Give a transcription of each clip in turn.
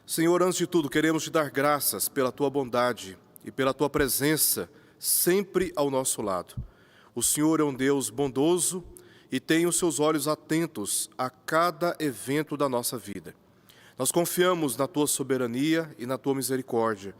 Senhor, antes de tudo, queremos te dar graças pela tua bondade e pela tua presença sempre ao nosso lado. O Senhor é um Deus bondoso e tem os seus olhos atentos a cada evento da nossa vida. Nós confiamos na tua soberania e na tua misericórdia.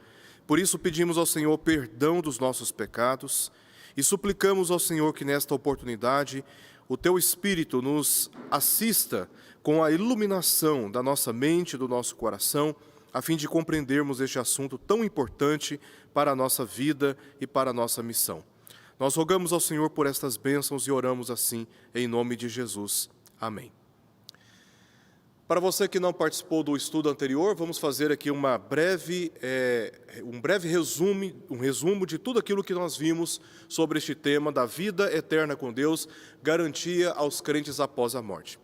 Por isso pedimos ao Senhor perdão dos nossos pecados e suplicamos ao Senhor que nesta oportunidade o teu Espírito nos assista com a iluminação da nossa mente e do nosso coração, a fim de compreendermos este assunto tão importante para a nossa vida e para a nossa missão. Nós rogamos ao Senhor por estas bênçãos e oramos assim, em nome de Jesus. Amém. Para você que não participou do estudo anterior, vamos fazer aqui um breve resumo de tudo aquilo que nós vimos sobre este tema da vida eterna com Deus, garantia aos crentes após a morte.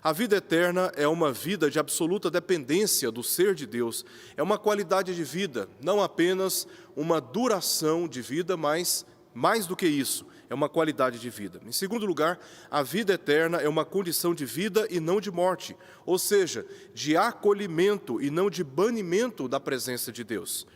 A vida eterna é uma vida de absoluta dependência do ser de Deus. É uma qualidade de vida, não apenas uma duração de vida, mas mais do que isso, é uma qualidade de vida. Em segundo lugar, a vida eterna é uma condição de vida e não de morte, ou seja, de acolhimento e não de banimento da presença de Deus.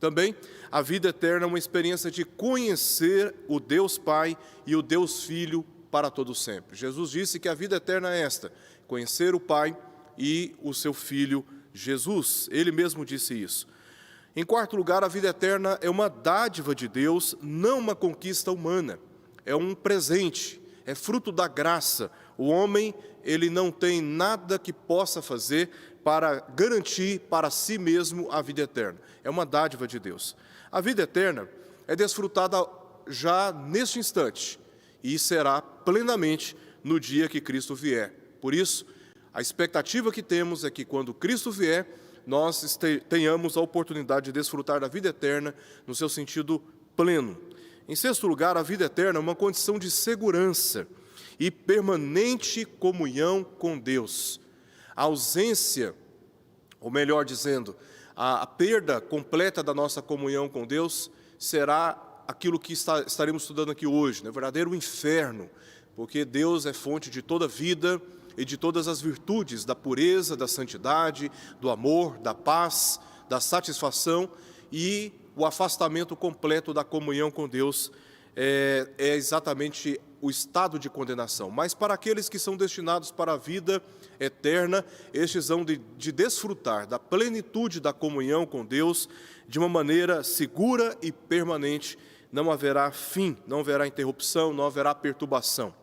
Também, a vida eterna é uma experiência de conhecer o Deus Pai e o Deus Filho para todo sempre. Jesus disse que a vida eterna é esta, conhecer o Pai e o seu Filho Jesus. Ele mesmo disse isso. Em quarto lugar, a vida eterna é uma dádiva de Deus, não uma conquista humana. É um presente, é fruto da graça. O homem, ele não tem nada que possa fazer para garantir para si mesmo a vida eterna. É uma dádiva de Deus. A vida eterna é desfrutada já neste instante e será plenamente no dia que Cristo vier. Por isso, a expectativa que temos é que quando Cristo vier, nós tenhamos a oportunidade de desfrutar da vida eterna no seu sentido pleno. Em sexto lugar, a vida eterna é uma condição de segurança e permanente comunhão com Deus. A ausência, ou melhor dizendo, a perda completa da nossa comunhão com Deus será aquilo que estaremos estudando aqui hoje, né? O verdadeiro inferno, porque Deus é fonte de toda vida e de todas as virtudes, da pureza, da santidade, do amor, da paz, da satisfação, e o afastamento completo da comunhão com Deus é exatamente o estado de condenação. Mas para aqueles que são destinados para a vida eterna, estes hão de desfrutar da plenitude da comunhão com Deus de uma maneira segura e permanente. Não haverá fim, não haverá interrupção, não haverá perturbação.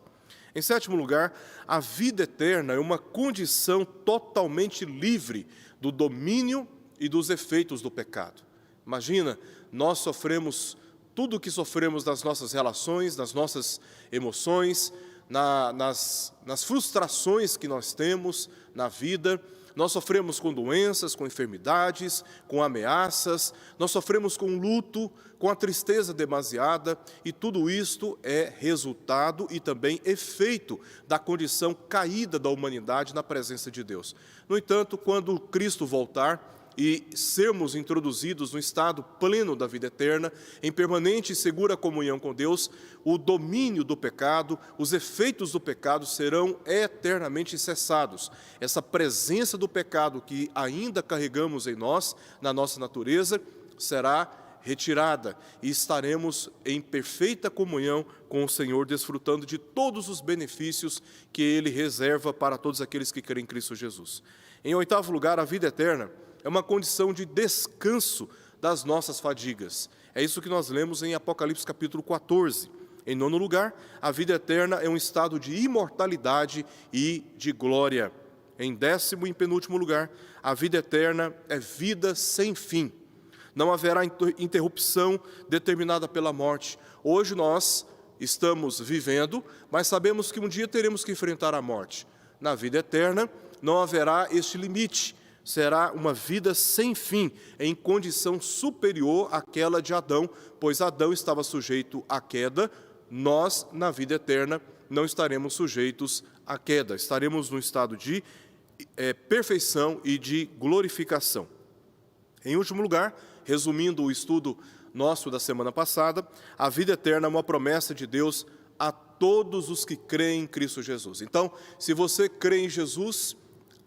Em sétimo lugar, a vida eterna é uma condição totalmente livre do domínio e dos efeitos do pecado. Imagina, nós sofremos tudo o que sofremos nas nossas relações, nas nossas emoções, nas frustrações que nós temos na vida. Nós sofremos com doenças, com enfermidades, com ameaças, nós sofremos com luto, com a tristeza demasiada, e tudo isto é resultado e também efeito da condição caída da humanidade na presença de Deus. No entanto, quando Cristo voltar e sermos introduzidos no estado pleno da vida eterna, em permanente e segura comunhão com Deus, o domínio do pecado, os efeitos do pecado serão eternamente cessados. Essa presença do pecado que ainda carregamos em nós, na nossa natureza, será retirada e estaremos em perfeita comunhão com o Senhor, desfrutando de todos os benefícios que Ele reserva para todos aqueles que creem em Cristo Jesus. Em oitavo lugar, a vida eterna é uma condição de descanso das nossas fadigas. É isso que nós lemos em Apocalipse capítulo 14. Em nono lugar, a vida eterna é um estado de imortalidade e de glória. Em décimo e penúltimo lugar, a vida eterna é vida sem fim. Não haverá interrupção determinada pela morte. Hoje nós estamos vivendo, mas sabemos que um dia teremos que enfrentar a morte. Na vida eterna não haverá este limite. Será uma vida sem fim, em condição superior àquela de Adão, pois Adão estava sujeito à queda. Nós, na vida eterna, não estaremos sujeitos à queda. Estaremos num estado de perfeição e de glorificação. Em último lugar, resumindo o estudo nosso da semana passada, a vida eterna é uma promessa de Deus a todos os que creem em Cristo Jesus. Então, se você crê em Jesus,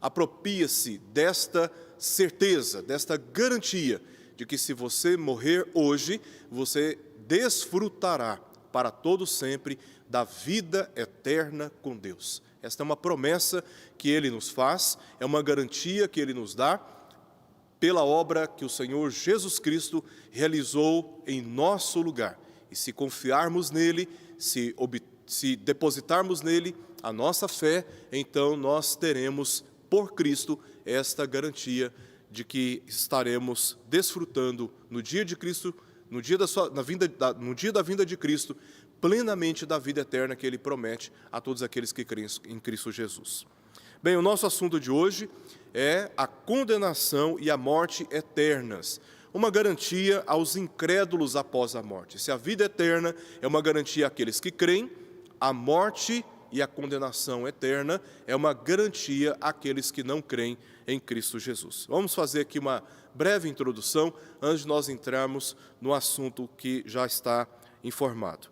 apropria-se desta certeza, desta garantia, de que se você morrer hoje, você desfrutará para todo sempre da vida eterna com Deus. Esta é uma promessa que Ele nos faz, é uma garantia que Ele nos dá, pela obra que o Senhor Jesus Cristo realizou em nosso lugar. E se confiarmos nele, se depositarmos nele a nossa fé, então nós teremos por Cristo esta garantia de que estaremos desfrutando no dia de Cristo, no dia da vinda de Cristo, plenamente da vida eterna que Ele promete a todos aqueles que creem em Cristo Jesus. Bem, o nosso assunto de hoje é a condenação e a morte eternas, uma garantia aos incrédulos após a morte. Se a vida eterna é uma garantia àqueles que creem, a morte e a condenação eterna é uma garantia àqueles que não creem em Cristo Jesus. Vamos fazer aqui uma breve introdução antes de nós entrarmos no assunto que já está informado.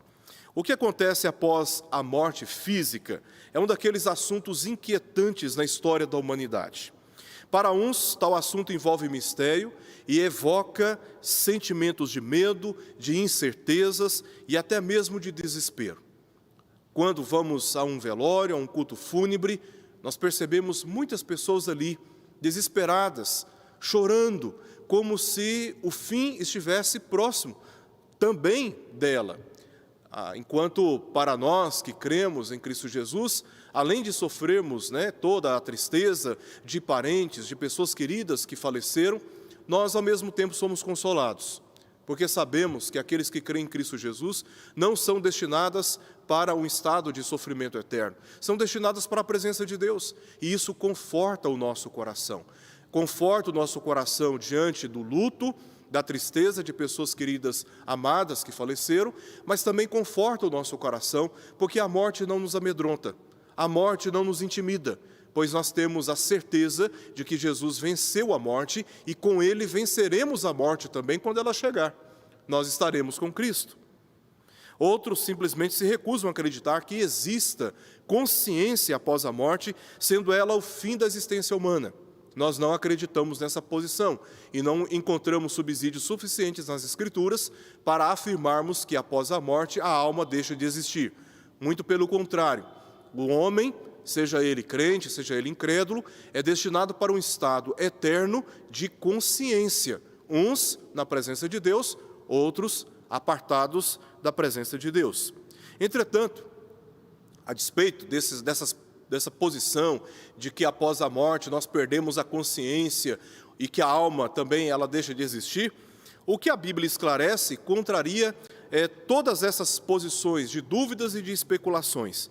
O que acontece após a morte física é um daqueles assuntos inquietantes na história da humanidade. Para uns, tal assunto envolve mistério e evoca sentimentos de medo, de incertezas e até mesmo de desespero. Quando vamos a um velório, a um culto fúnebre, nós percebemos muitas pessoas ali, desesperadas, chorando, como se o fim estivesse próximo também dela. Enquanto para nós que cremos em Cristo Jesus, além de sofrermos toda a tristeza de parentes, de pessoas queridas que faleceram, nós ao mesmo tempo somos consolados, porque sabemos que aqueles que creem em Cristo Jesus não são destinadas para um estado de sofrimento eterno, são destinadas para a presença de Deus, e isso conforta o nosso coração. Conforta o nosso coração diante do luto, da tristeza de pessoas queridas, amadas, que faleceram, mas também conforta o nosso coração, porque a morte não nos amedronta, a morte não nos intimida, pois nós temos a certeza de que Jesus venceu a morte e com Ele venceremos a morte também quando ela chegar. Nós estaremos com Cristo. Outros simplesmente se recusam a acreditar que exista consciência após a morte, sendo ela o fim da existência humana. Nós não acreditamos nessa posição e não encontramos subsídios suficientes nas Escrituras para afirmarmos que após a morte a alma deixa de existir. Muito pelo contrário, o homem, seja ele crente, seja ele incrédulo, é destinado para um estado eterno de consciência, uns na presença de Deus, outros apartados da presença de Deus. Entretanto, a despeito dessa posição de que após a morte nós perdemos a consciência e que a alma também ela deixa de existir, o que a Bíblia esclarece contraria todas essas posições de dúvidas e de especulações.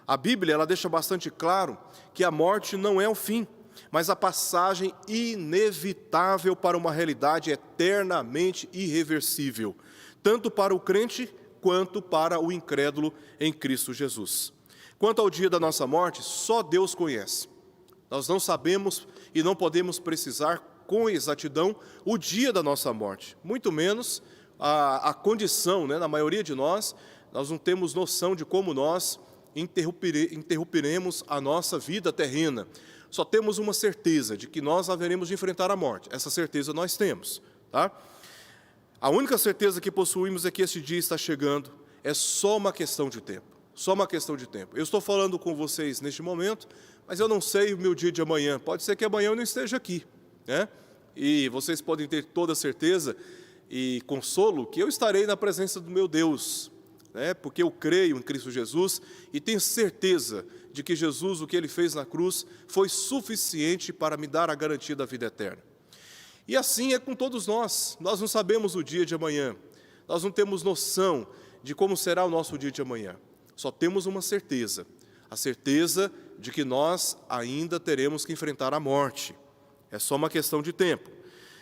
A Bíblia ela deixa bastante claro que a morte não é o fim, mas a passagem inevitável para uma realidade eternamente irreversível, tanto para o crente quanto para o incrédulo em Cristo Jesus. Quanto ao dia da nossa morte, só Deus conhece. Nós não sabemos e não podemos precisar com exatidão o dia da nossa morte, muito menos a condição, na maioria de nós não temos noção de como nós interromperemos a nossa vida terrena. Só temos uma certeza de que nós haveremos de enfrentar a morte. Essa certeza nós temos, tá? A única certeza que possuímos é que esse dia está chegando, é só uma questão de tempo. Só uma questão de tempo. Eu estou falando com vocês neste momento, mas eu não sei o meu dia de amanhã. Pode ser que amanhã eu não esteja aqui, E vocês podem ter toda certeza e consolo que eu estarei na presença do meu Deus, porque eu creio em Cristo Jesus e tenho certeza de que Jesus, o que Ele fez na cruz, foi suficiente para me dar a garantia da vida eterna. E assim é com todos nós. Nós não sabemos o dia de amanhã. Nós não temos noção de como será o nosso dia de amanhã. Só temos uma certeza, a certeza de que nós ainda teremos que enfrentar a morte. É só uma questão de tempo.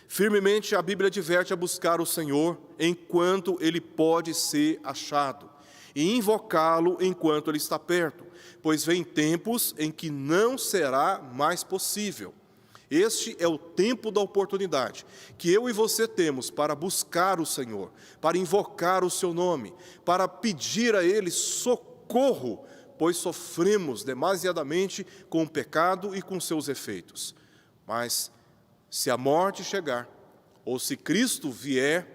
Firmemente a Bíblia adverte a buscar o Senhor enquanto Ele pode ser achado, e invocá-lo enquanto Ele está perto, pois vem tempos em que não será mais possível. Este é o tempo da oportunidade que eu e você temos para buscar o Senhor, para invocar o seu nome, para pedir a Ele socorro pois sofremos demasiadamente com o pecado e com seus efeitos. Mas se a morte chegar, ou se Cristo vier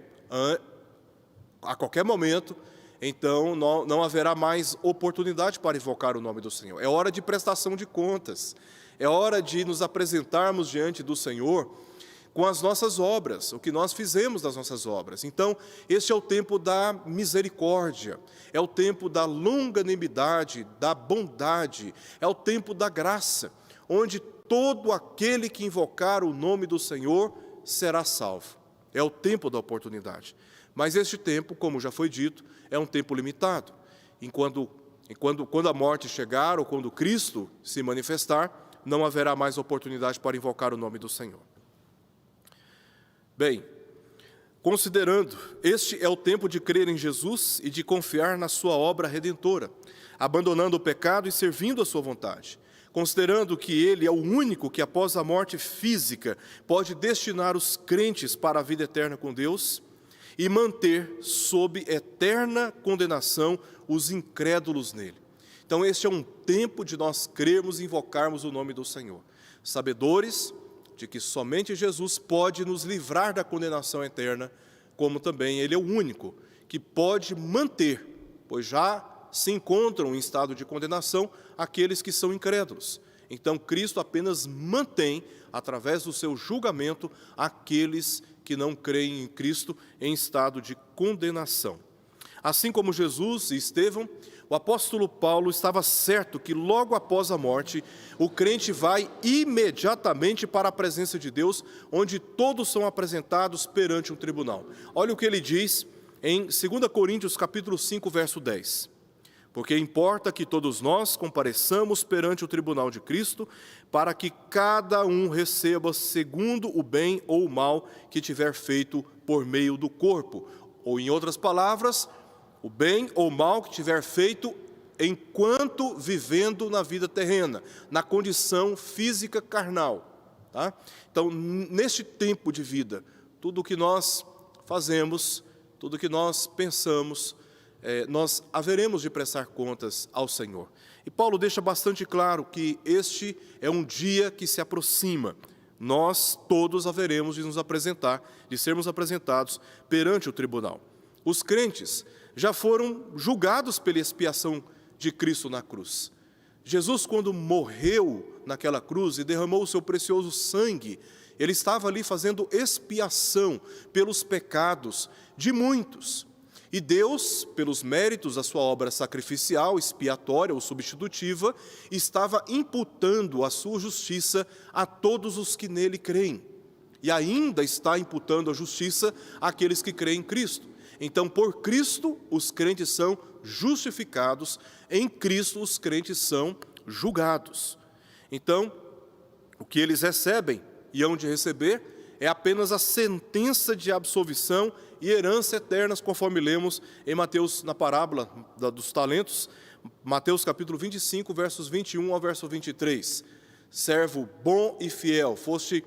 a qualquer momento, então não haverá mais oportunidade para invocar o nome do Senhor. É hora de prestação de contas, é hora de nos apresentarmos diante do Senhor com as nossas obras, o que nós fizemos das nossas obras. Então, este é o tempo da misericórdia, é o tempo da longanimidade, da bondade, é o tempo da graça, onde todo aquele que invocar o nome do Senhor será salvo. É o tempo da oportunidade. Mas este tempo, como já foi dito, é um tempo limitado. Quando a morte chegar, ou quando Cristo se manifestar, não haverá mais oportunidade para invocar o nome do Senhor. Bem, considerando, este é o tempo de crer em Jesus e de confiar na sua obra redentora, abandonando o pecado e servindo a sua vontade. Considerando que Ele é o único que, após a morte física, pode destinar os crentes para a vida eterna com Deus e manter sob eterna condenação os incrédulos nele. Então, este é um tempo de nós crermos e invocarmos o nome do Senhor, sabedores de que somente Jesus pode nos livrar da condenação eterna, como também Ele é o único que pode manter, pois já se encontram em estado de condenação aqueles que são incrédulos. Então, Cristo apenas mantém, através do seu julgamento, aqueles que não creem em Cristo em estado de condenação. Assim como Jesus e Estevão, o apóstolo Paulo estava certo que logo após a morte, o crente vai imediatamente para a presença de Deus, onde todos são apresentados perante um tribunal. Olha o que ele diz em 2 Coríntios capítulo 5, verso 10. Porque importa que todos nós compareçamos perante o tribunal de Cristo, para que cada um receba segundo o bem ou o mal que tiver feito por meio do corpo. Ou, em outras palavras, o bem ou mal que tiver feito enquanto vivendo na vida terrena, na condição física carnal. Tá? Então, neste tempo de vida, tudo o que nós fazemos, tudo o que nós pensamos, nós haveremos de prestar contas ao Senhor. E Paulo deixa bastante claro que este é um dia que se aproxima. Nós todos haveremos de nos apresentar, de sermos apresentados perante o tribunal. Os crentes já foram julgados pela expiação de Cristo na cruz. Jesus, quando morreu naquela cruz e derramou o seu precioso sangue, ele estava ali fazendo expiação pelos pecados de muitos. E Deus, pelos méritos da sua obra sacrificial, expiatória ou substitutiva, estava imputando a sua justiça a todos os que nele creem. E ainda está imputando a justiça àqueles que creem em Cristo. Então, por Cristo, os crentes são justificados, em Cristo, os crentes são julgados. Então, o que eles recebem e hão de receber é apenas a sentença de absolvição e herança eternas, conforme lemos em Mateus, na parábola dos talentos, Mateus capítulo 25, versos 21 ao verso 23. Servo bom e fiel, foste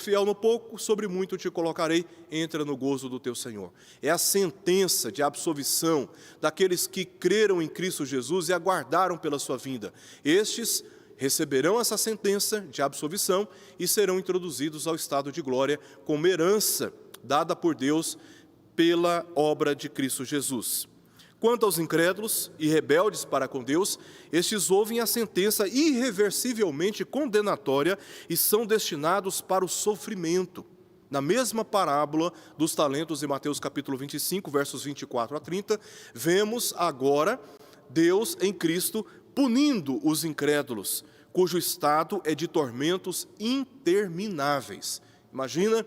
fiel no pouco, sobre muito te colocarei, entra no gozo do teu Senhor. É a sentença de absolvição daqueles que creram em Cristo Jesus e aguardaram pela sua vinda. Estes receberão essa sentença de absolvição e serão introduzidos ao estado de glória como herança dada por Deus pela obra de Cristo Jesus. Quanto aos incrédulos e rebeldes para com Deus, estes ouvem a sentença irreversivelmente condenatória e são destinados para o sofrimento. Na mesma parábola dos talentos de Mateus capítulo 25, versos 24 a 30, vemos agora Deus em Cristo punindo os incrédulos, cujo estado é de tormentos intermináveis. Imagina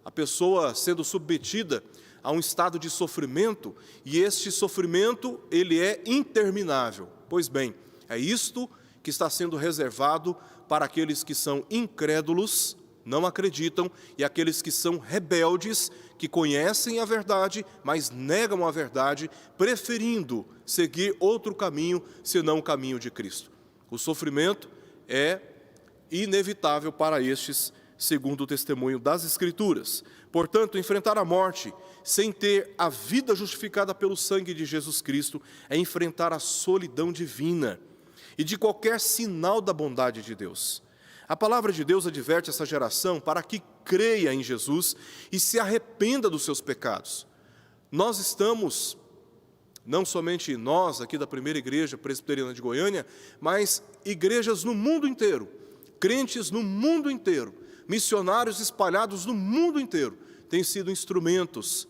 a pessoa sendo submetida a um estado de sofrimento, e este sofrimento, ele é interminável. Pois bem, é isto que está sendo reservado para aqueles que são incrédulos, não acreditam, e aqueles que são rebeldes, que conhecem a verdade, mas negam a verdade, preferindo seguir outro caminho, senão o caminho de Cristo. O sofrimento é inevitável para estes segundo o testemunho das Escrituras. Portanto, enfrentar a morte sem ter a vida justificada pelo sangue de Jesus Cristo é enfrentar a solidão divina e de qualquer sinal da bondade de Deus. A palavra de Deus adverte essa geração para que creia em Jesus e se arrependa dos seus pecados. Nós estamos, não somente nós aqui da primeira igreja presbiteriana de Goiânia, mas igrejas no mundo inteiro, crentes no mundo inteiro, missionários espalhados no mundo inteiro, têm sido instrumentos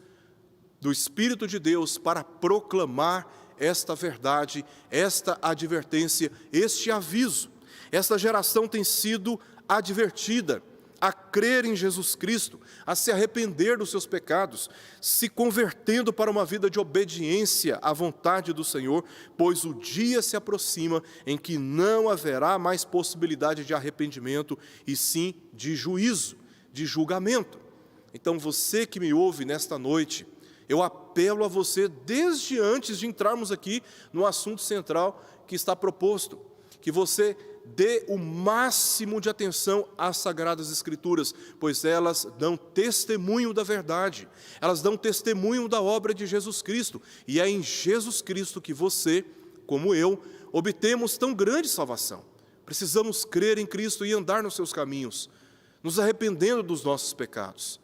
do Espírito de Deus para proclamar esta verdade, esta advertência, este aviso. Esta geração tem sido advertida a crer em Jesus Cristo, a se arrepender dos seus pecados, se convertendo para uma vida de obediência à vontade do Senhor, pois o dia se aproxima em que não haverá mais possibilidade de arrependimento, e sim de juízo, de julgamento. Então, você que me ouve nesta noite, eu apelo a você, desde antes de entrarmos aqui no assunto central que está proposto, que você dê o máximo de atenção às Sagradas Escrituras, pois elas dão testemunho da verdade, elas dão testemunho da obra de Jesus Cristo, e é em Jesus Cristo que você, como eu, obtemos tão grande salvação. Precisamos crer em Cristo e andar nos seus caminhos, nos arrependendo dos nossos pecados,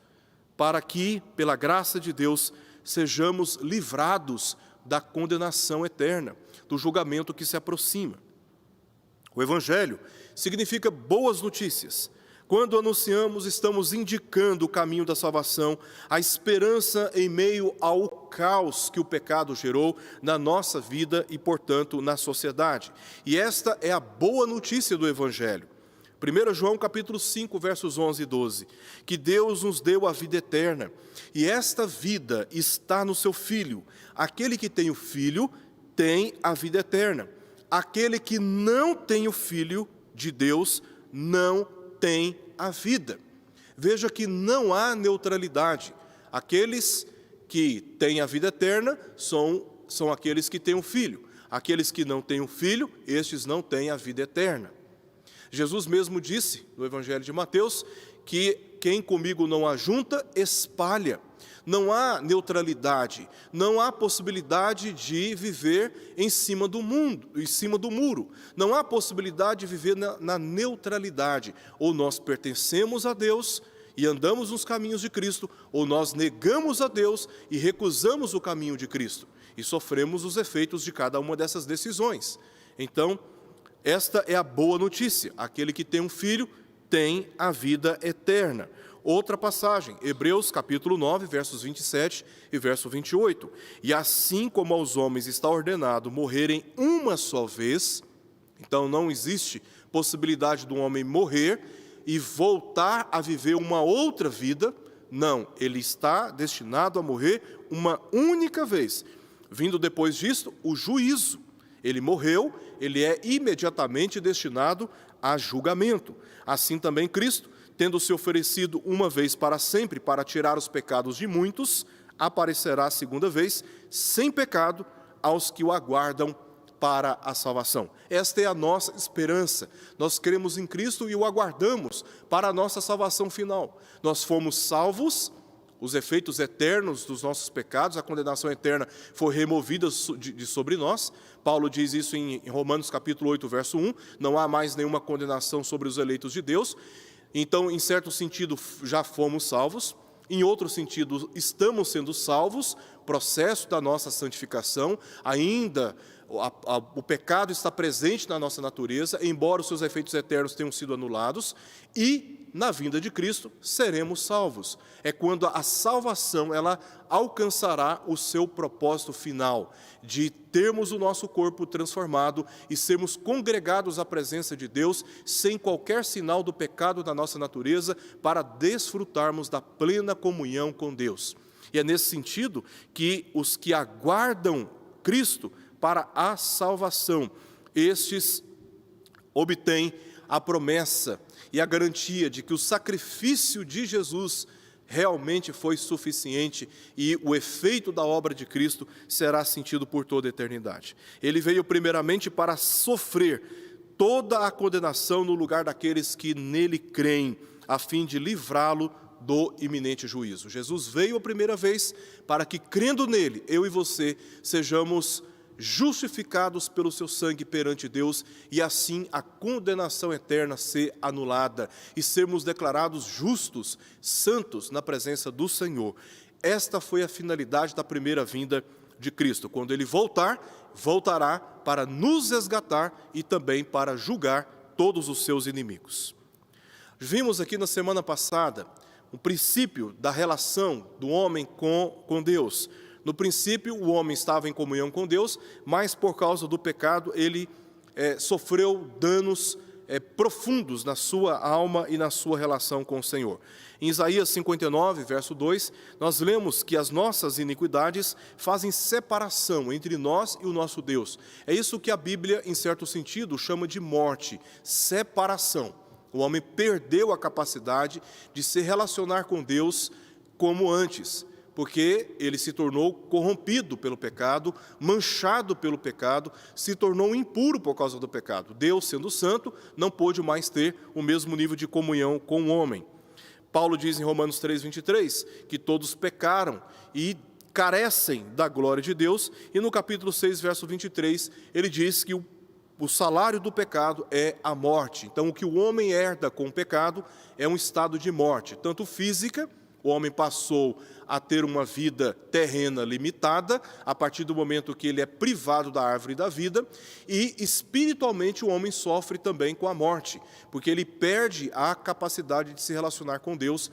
para que, pela graça de Deus, sejamos livrados da condenação eterna, do julgamento que se aproxima. O Evangelho significa boas notícias. Quando anunciamos, estamos indicando o caminho da salvação, a esperança em meio ao caos que o pecado gerou na nossa vida e, portanto, na sociedade. E esta é a boa notícia do Evangelho. 1 João capítulo 5, versos 11 e 12, que Deus nos deu a vida eterna, e esta vida está no seu Filho. Aquele que tem o Filho tem a vida eterna. Aquele que não tem o Filho de Deus não tem a vida. Veja que não há neutralidade. Aqueles que têm a vida eterna são aqueles que têm o Filho. Aqueles que não têm o Filho, estes não têm a vida eterna. Jesus mesmo disse, no Evangelho de Mateus, que quem comigo não ajunta, espalha. Não há neutralidade, não há possibilidade de viver em cima do muro. Não há possibilidade de viver na neutralidade. Ou nós pertencemos a Deus e andamos nos caminhos de Cristo, ou nós negamos a Deus e recusamos o caminho de Cristo. E sofremos os efeitos de cada uma dessas decisões. Então, esta é a boa notícia. Aquele que tem um filho tem a vida eterna. Outra passagem, Hebreus capítulo 9, versos 27 e verso 28. E assim como aos homens está ordenado morrerem uma só vez, então não existe possibilidade do homem morrer e voltar a viver uma outra vida. Não, ele está destinado a morrer uma única vez. Vindo depois disto, o juízo. Ele morreu, ele é imediatamente destinado a julgamento. Assim também Cristo, tendo se oferecido uma vez para sempre para tirar os pecados de muitos, aparecerá a segunda vez, sem pecado, aos que o aguardam para a salvação. Esta é a nossa esperança. Nós cremos em Cristo e o aguardamos para a nossa salvação final. Nós fomos salvos, os efeitos eternos dos nossos pecados, a condenação eterna foi removida de sobre nós. Paulo diz isso em Romanos capítulo 8, verso 1, não há mais nenhuma condenação sobre os eleitos de Deus. Então, em certo sentido, já fomos salvos, em outro sentido, estamos sendo salvos, processo da nossa santificação, ainda o pecado está presente na nossa natureza, embora os seus efeitos eternos tenham sido anulados, e na vinda de Cristo seremos salvos. É quando a salvação ela alcançará o seu propósito final, de termos o nosso corpo transformado e sermos congregados à presença de Deus, sem qualquer sinal do pecado da nossa natureza, para desfrutarmos da plena comunhão com Deus. E é nesse sentido que os que aguardam Cristo para a salvação, estes obtêm a promessa e a garantia de que o sacrifício de Jesus realmente foi suficiente e o efeito da obra de Cristo será sentido por toda a eternidade. Ele veio primeiramente para sofrer toda a condenação no lugar daqueles que nele creem, a fim de livrá-lo do iminente juízo. Jesus veio a primeira vez para que, crendo nele, eu e você sejamos justificados pelo seu sangue perante Deus e assim a condenação eterna ser anulada e sermos declarados justos, santos na presença do Senhor. Esta foi a finalidade da primeira vinda de Cristo. Quando ele voltar, voltará para nos resgatar e também para julgar todos os seus inimigos. Vimos aqui na semana passada o princípio da relação do homem com Deus. No princípio, o homem estava em comunhão com Deus, mas por causa do pecado, ele sofreu danos profundos na sua alma e na sua relação com o Senhor. Em Isaías 59, verso 2, nós lemos que as nossas iniquidades fazem separação entre nós e o nosso Deus. É isso que a Bíblia, em certo sentido, chama de morte, separação. O homem perdeu a capacidade de se relacionar com Deus como antes, porque ele se tornou corrompido pelo pecado, manchado pelo pecado, se tornou impuro por causa do pecado. Deus, sendo santo, não pôde mais ter o mesmo nível de comunhão com o homem. Paulo diz em Romanos 3:23 que todos pecaram e carecem da glória de Deus, e no capítulo 6, verso 23, ele diz que o salário do pecado é a morte. Então, o que o homem herda com o pecado é um estado de morte, tanto física. O homem passou a ter uma vida terrena limitada, a partir do momento que ele é privado da árvore da vida, e espiritualmente o homem sofre também com a morte, porque ele perde a capacidade de se relacionar com Deus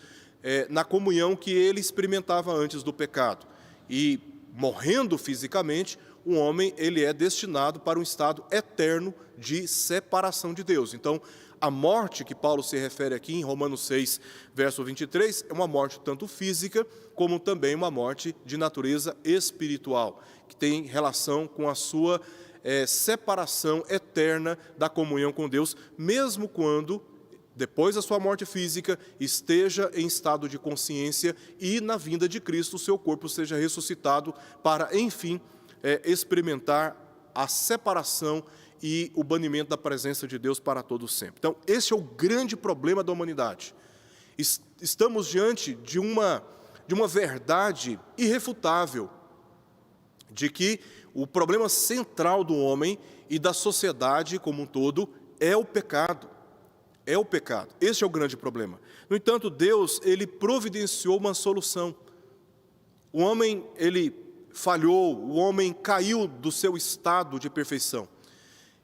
na comunhão que ele experimentava antes do pecado. E morrendo fisicamente, o homem ele é destinado para um estado eterno de separação de Deus. Então, a morte que Paulo se refere aqui em Romanos 6, verso 23, é uma morte tanto física, como também uma morte de natureza espiritual, que tem relação com a sua separação eterna da comunhão com Deus, mesmo quando, depois da sua morte física, esteja em estado de consciência e, na vinda de Cristo, o seu corpo seja ressuscitado para, enfim, experimentar a separação e o banimento da presença de Deus para todo sempre. Então, esse é o grande problema da humanidade. Estamos diante de uma verdade irrefutável, de que o problema central do homem e da sociedade como um todo é o pecado. É o pecado. Esse é o grande problema. No entanto, Deus, ele providenciou uma solução. O homem, ele falhou, o homem caiu do seu estado de perfeição.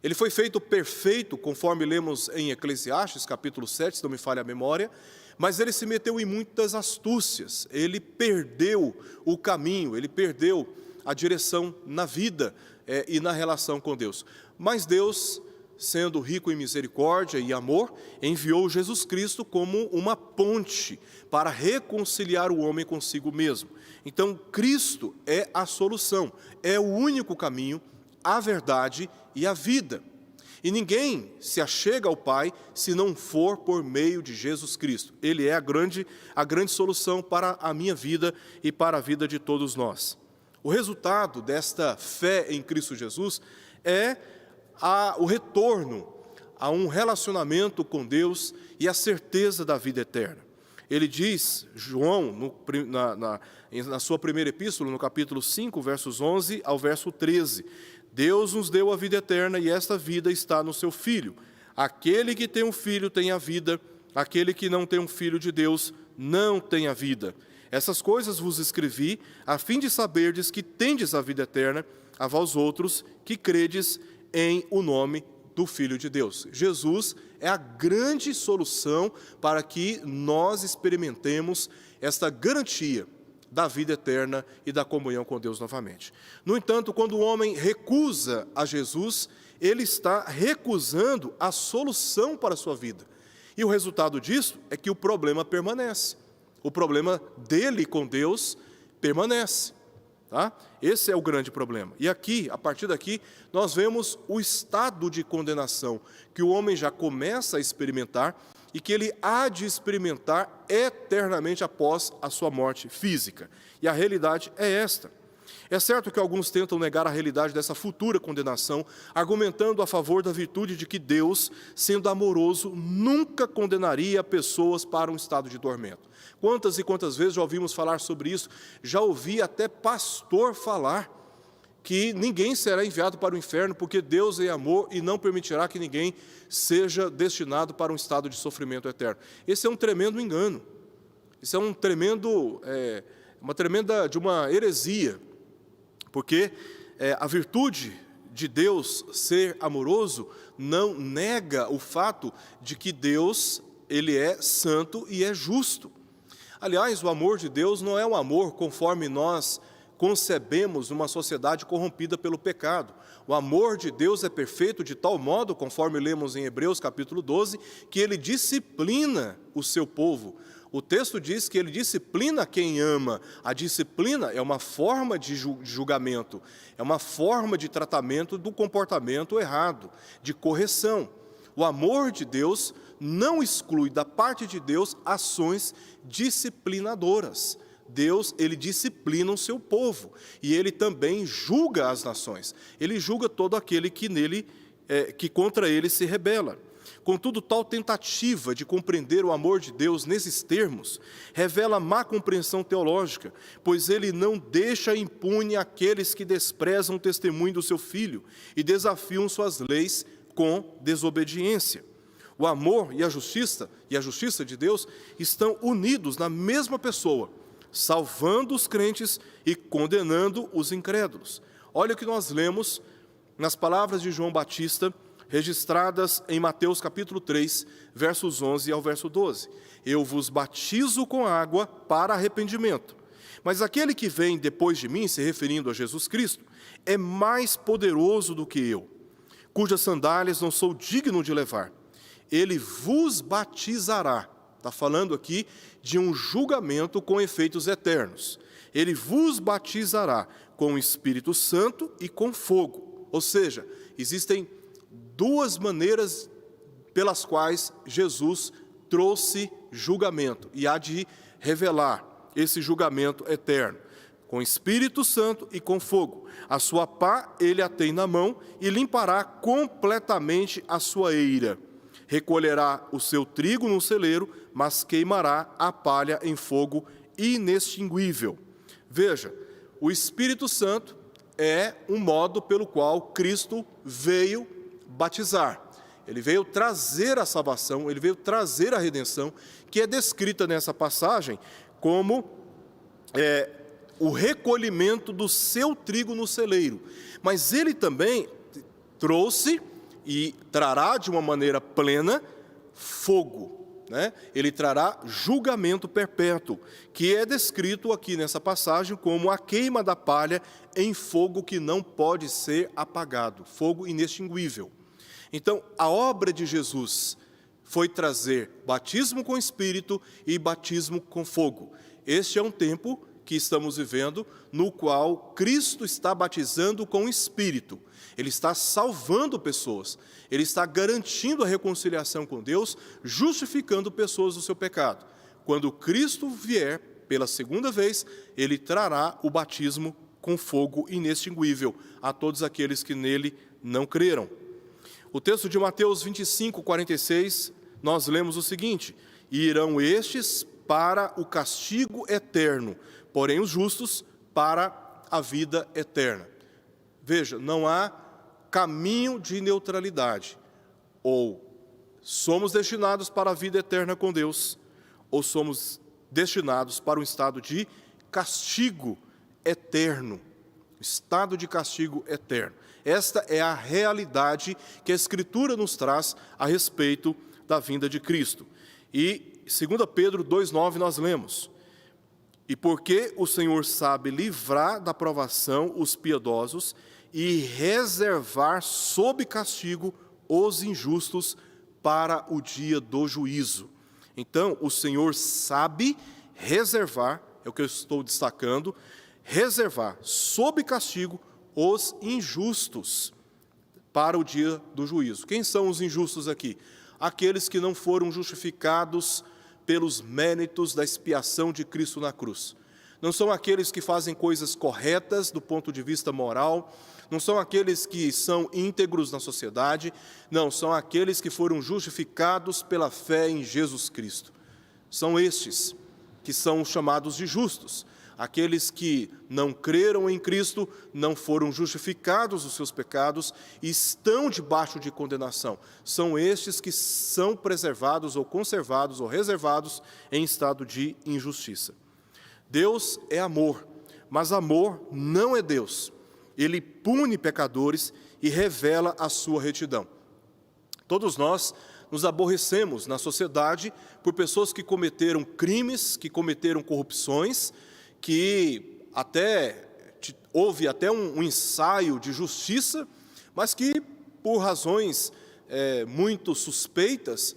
Ele foi feito perfeito, conforme lemos em Eclesiastes, capítulo 7, se não me falha a memória, mas ele se meteu em muitas astúcias, ele perdeu o caminho, ele perdeu a direção na vida e na relação com Deus. Mas Deus, sendo rico em misericórdia e amor, enviou Jesus Cristo como uma ponte para reconciliar o homem consigo mesmo. Então, Cristo é a solução, é o único caminho, a verdade e a vida. E ninguém se achega ao Pai se não for por meio de Jesus Cristo. Ele é a grande solução para a minha vida e para a vida de todos nós. O resultado desta fé em Cristo Jesus é o retorno a um relacionamento com Deus e a certeza da vida eterna. Ele diz, João, na sua primeira epístola, no capítulo 5, versos 11 ao verso 13, Deus nos deu a vida eterna e esta vida está no seu Filho. Aquele que tem um filho tem a vida, aquele que não tem um filho de Deus não tem a vida. Essas coisas vos escrevi, a fim de saberdes que tendes a vida eterna, a vós outros que credes em o nome do Filho de Deus. Jesus é a grande solução para que nós experimentemos esta garantia da vida eterna e da comunhão com Deus novamente. No entanto, quando o homem recusa a Jesus, ele está recusando a solução para a sua vida. E o resultado disso é que o problema permanece. O problema dele com Deus permanece. Tá? Esse é o grande problema. E aqui, a partir daqui, nós vemos o estado de condenação que o homem já começa a experimentar e que ele há de experimentar eternamente após a sua morte física. E a realidade é esta. É certo que alguns tentam negar a realidade dessa futura condenação, argumentando a favor da virtude de que Deus, sendo amoroso, nunca condenaria pessoas para um estado de tormento. Quantas e quantas vezes já ouvimos falar sobre isso? Já ouvi até pastor falar que ninguém será enviado para o inferno porque Deus é amor e não permitirá que ninguém seja destinado para um estado de sofrimento eterno. Esse é um tremendo engano. Isso é uma heresia. Porque a virtude de Deus ser amoroso não nega o fato de que Deus, Ele é santo e é justo. Aliás, o amor de Deus não é um amor conforme nós concebemos numa sociedade corrompida pelo pecado. O amor de Deus é perfeito de tal modo, conforme lemos em Hebreus capítulo 12, que Ele disciplina o seu povo. O texto diz que Ele disciplina quem ama. A disciplina é uma forma de julgamento, é uma forma de tratamento do comportamento errado, de correção. O amor de Deus não exclui da parte de Deus ações disciplinadoras. Deus, Ele disciplina o seu povo e Ele também julga as nações. Ele julga todo aquele que contra Ele se rebela. Contudo, tal tentativa de compreender o amor de Deus nesses termos revela má compreensão teológica, pois Ele não deixa impune aqueles que desprezam o testemunho do seu Filho e desafiam suas leis com desobediência. O amor e a justiça de Deus estão unidos na mesma pessoa, salvando os crentes e condenando os incrédulos. Olha o que nós lemos nas palavras de João Batista, registradas em Mateus capítulo 3, versos 11 ao verso 12. Eu vos batizo com água para arrependimento, mas aquele que vem depois de mim, se referindo a Jesus Cristo, é mais poderoso do que eu, cujas sandálias não sou digno de levar. Ele vos batizará. Está falando aqui de um julgamento com efeitos eternos. Ele vos batizará com o Espírito Santo e com fogo. Ou seja, existem duas maneiras pelas quais Jesus trouxe julgamento e há de revelar esse julgamento eterno, com Espírito Santo e com fogo. A sua pá ele a tem na mão e limpará completamente a sua eira. Recolherá o seu trigo no celeiro, mas queimará a palha em fogo inextinguível. Veja, o Espírito Santo é um modo pelo qual Cristo veio batizar. Ele veio trazer a salvação, ele veio trazer a redenção, que é descrita nessa passagem como o recolhimento do seu trigo no celeiro. Mas ele também trouxe e trará de uma maneira plena fogo, né? Ele trará julgamento perpétuo, que é descrito aqui nessa passagem como a queima da palha em fogo que não pode ser apagado, fogo inextinguível. Então, a obra de Jesus foi trazer batismo com Espírito e batismo com fogo. Este é um tempo que estamos vivendo, no qual Cristo está batizando com Espírito. Ele está salvando pessoas, Ele está garantindo a reconciliação com Deus, justificando pessoas do seu pecado. Quando Cristo vier pela segunda vez, Ele trará o batismo com fogo inextinguível a todos aqueles que nele não creram. O texto de Mateus 25, 46, nós lemos o seguinte: e irão estes para o castigo eterno, porém os justos para a vida eterna. Veja, não há caminho de neutralidade. Ou somos destinados para a vida eterna com Deus, ou somos destinados para um estado de castigo eterno. Estado de castigo eterno. Esta é a realidade que a Escritura nos traz a respeito da vinda de Cristo. E 2 Pedro 2,9 nós lemos: e porque o Senhor sabe livrar da provação os piedosos e reservar sob castigo os injustos para o dia do juízo. Então, o Senhor sabe reservar, é o que eu estou destacando, reservar sob castigo os injustos para o dia do juízo. Quem são os injustos aqui? Aqueles que não foram justificados pelos méritos da expiação de Cristo na cruz. não são aqueles que fazem coisas corretas do ponto de vista moral, não são aqueles que são íntegros na sociedade, não, são aqueles que foram justificados pela fé em Jesus Cristo. São estes que são chamados de justos. Aqueles que não creram em Cristo, não foram justificados dos seus pecados e estão debaixo de condenação. São estes que são preservados ou conservados ou reservados em estado de injustiça. Deus é amor, mas amor não é Deus. Ele pune pecadores e revela a sua retidão. Todos nós nos aborrecemos na sociedade por pessoas que cometeram crimes, que cometeram corrupções, que houve até um ensaio de justiça, mas que, por razões muito suspeitas,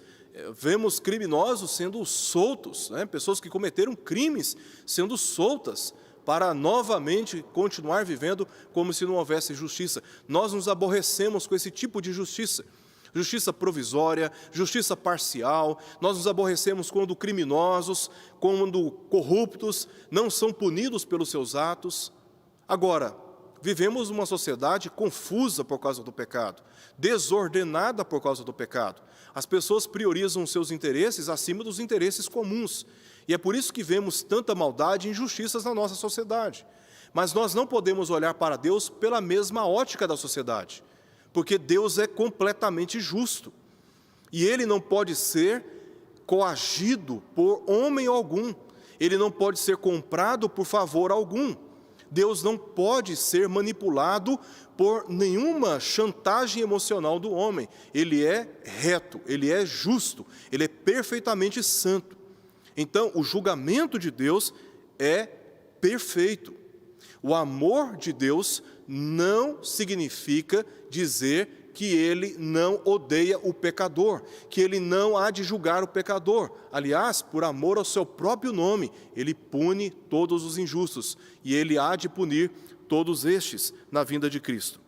vemos criminosos sendo soltos, pessoas que cometeram crimes sendo soltas, para novamente continuar vivendo como se não houvesse justiça. Nós nos aborrecemos com esse tipo de justiça. Justiça provisória, justiça parcial. Nós nos aborrecemos quando criminosos, quando corruptos não são punidos pelos seus atos. Agora, vivemos uma sociedade confusa por causa do pecado, desordenada por causa do pecado. As pessoas priorizam seus interesses acima dos interesses comuns. E é por isso que vemos tanta maldade e injustiças na nossa sociedade. Mas nós não podemos olhar para Deus pela mesma ótica da sociedade, porque Deus é completamente justo. E Ele não pode ser coagido por homem algum. Ele não pode ser comprado por favor algum. Deus não pode ser manipulado por nenhuma chantagem emocional do homem. Ele é reto, Ele é justo, Ele é perfeitamente santo. Então, o julgamento de Deus é perfeito. O amor de Deus não significa dizer que Ele não odeia o pecador, que Ele não há de julgar o pecador. Aliás, por amor ao seu próprio nome, Ele pune todos os injustos, e Ele há de punir todos estes na vinda de Cristo.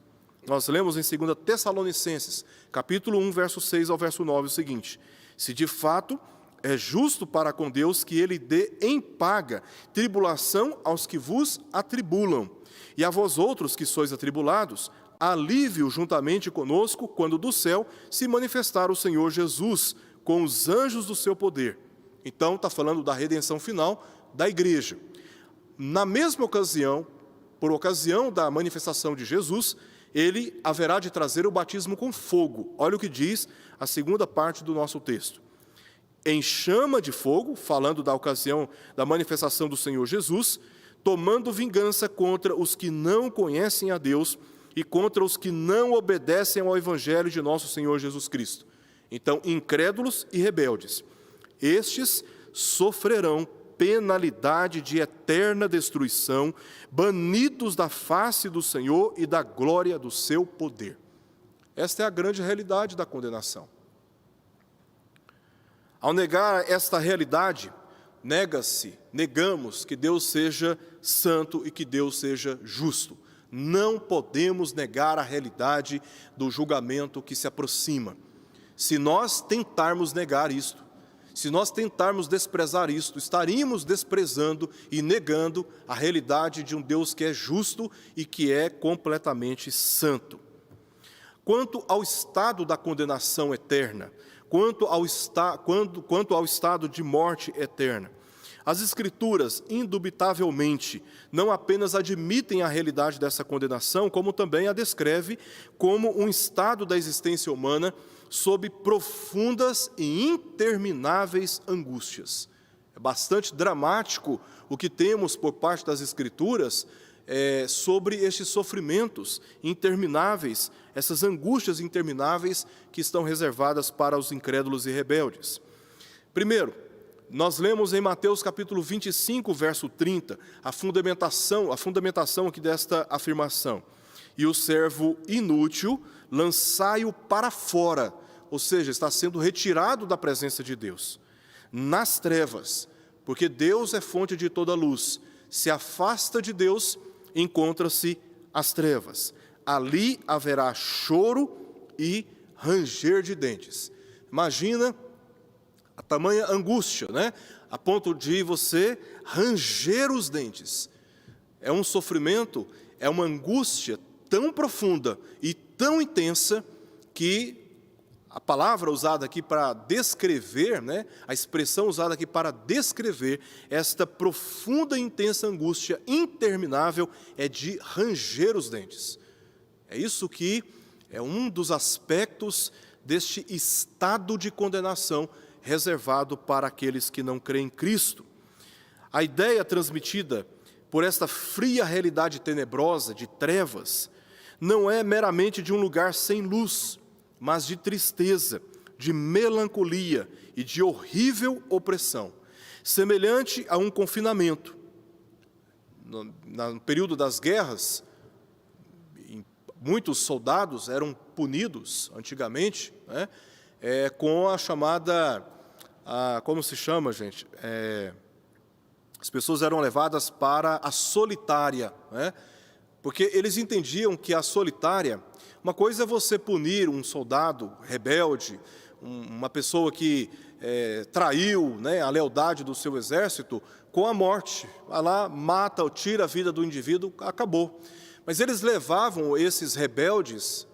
Nós lemos em 2 Tessalonicenses, capítulo 1, verso 6 ao verso 9, o seguinte: se de fato é justo para com Deus que Ele dê em paga tribulação aos que vos atribulam, e a vós outros que sois atribulados, alívio juntamente conosco, quando do céu se manifestar o Senhor Jesus, com os anjos do seu poder. Então, está falando da redenção final da igreja. Na mesma ocasião, por ocasião da manifestação de Jesus, Ele haverá de trazer o batismo com fogo. Olha o que diz a segunda parte do nosso texto. Em chama de fogo, falando da ocasião da manifestação do Senhor Jesus, tomando vingança contra os que não conhecem a Deus e contra os que não obedecem ao Evangelho de nosso Senhor Jesus Cristo. Então, incrédulos e rebeldes, estes sofrerão penalidade de eterna destruição, banidos da face do Senhor e da glória do seu poder. Esta é a grande realidade da condenação. Ao negar esta realidade, negamos que Deus seja santo e que Deus seja justo. Não podemos negar a realidade do julgamento que se aproxima. Se nós tentarmos negar isto, se nós tentarmos desprezar isto, estaríamos desprezando e negando a realidade de um Deus que é justo e que é completamente santo. Quanto ao estado da condenação eterna, quanto ao estado de morte eterna, as Escrituras, indubitavelmente, não apenas admitem a realidade dessa condenação, como também a descreve como um estado da existência humana sob profundas e intermináveis angústias. É bastante dramático o que temos por parte das Escrituras sobre estes sofrimentos intermináveis, essas angústias intermináveis que estão reservadas para os incrédulos e rebeldes. Primeiro, nós lemos em Mateus capítulo 25, verso 30, a fundamentação aqui desta afirmação. E o servo inútil, lançai-o para fora, ou seja, está sendo retirado da presença de Deus, nas trevas, porque Deus é fonte de toda luz. Se afasta de Deus, encontra-se as trevas. Ali haverá choro e ranger de dentes. Imagina A tamanha angústia, né? A ponto de você ranger os dentes. É um sofrimento, é uma angústia tão profunda e tão intensa que a palavra usada aqui para descrever, né, a expressão usada aqui para descrever esta profunda e intensa angústia interminável é de ranger os dentes. É isso que é um dos aspectos deste estado de condenação reservado para aqueles que não creem em Cristo. A ideia transmitida por esta fria realidade tenebrosa de trevas não é meramente de um lugar sem luz, mas de tristeza, de melancolia e de horrível opressão, semelhante a um confinamento. No período das guerras, muitos soldados eram punidos, antigamente, né, com a chamada, como se chama, gente? As pessoas eram levadas para a solitária, né, porque eles entendiam que a solitária, uma coisa é você punir um soldado rebelde, uma pessoa que traiu, né, a lealdade do seu exército, com a morte. Vai lá, mata ou tira a vida do indivíduo, acabou. Mas eles levavam esses rebeldes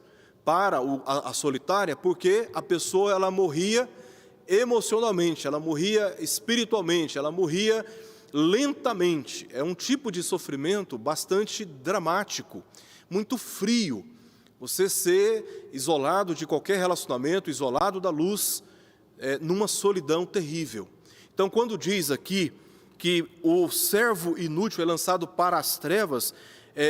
para a solitária porque a pessoa ela morria emocionalmente, ela morria espiritualmente, ela morria lentamente. É um tipo de sofrimento bastante dramático, muito frio. Você ser isolado de qualquer relacionamento, isolado da luz, numa solidão terrível. Então, quando diz aqui que o servo inútil é lançado para as trevas,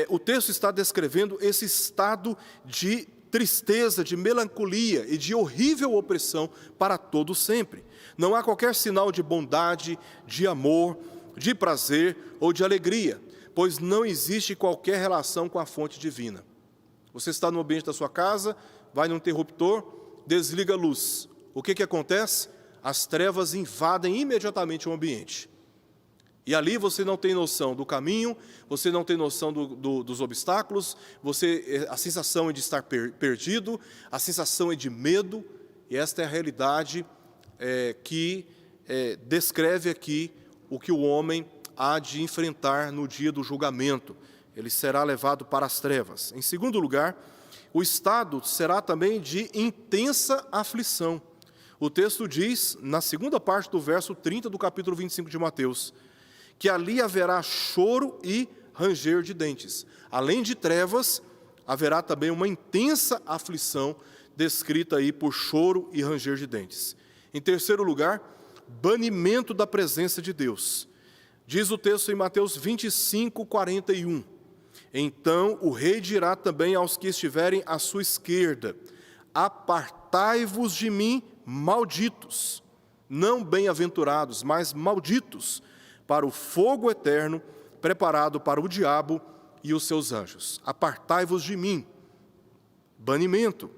o texto está descrevendo esse estado de tristeza, de melancolia e de horrível opressão para todo sempre. Não há qualquer sinal de bondade, de amor, de prazer ou de alegria, pois não existe qualquer relação com a fonte divina. Você está no ambiente da sua casa, vai no interruptor, desliga a luz. O que acontece? As trevas invadem imediatamente o ambiente. E ali você não tem noção do caminho, você não tem noção dos obstáculos, a sensação é de estar perdido, a sensação é de medo, e esta é a realidade que descreve aqui o que o homem há de enfrentar no dia do julgamento. Ele será levado para as trevas. Em segundo lugar, o estado será também de intensa aflição. O texto diz, na segunda parte do verso 30 do capítulo 25 de Mateus, que ali haverá choro e ranger de dentes. Além de trevas, haverá também uma intensa aflição, descrita aí por choro e ranger de dentes. Em terceiro lugar, banimento da presença de Deus. Diz o texto em Mateus 25, 41. Então o rei dirá também aos que estiverem à sua esquerda: apartai-vos de mim, malditos, não bem-aventurados, mas malditos, para o fogo eterno, preparado para o diabo e os seus anjos. Apartai-vos de mim. Banimento.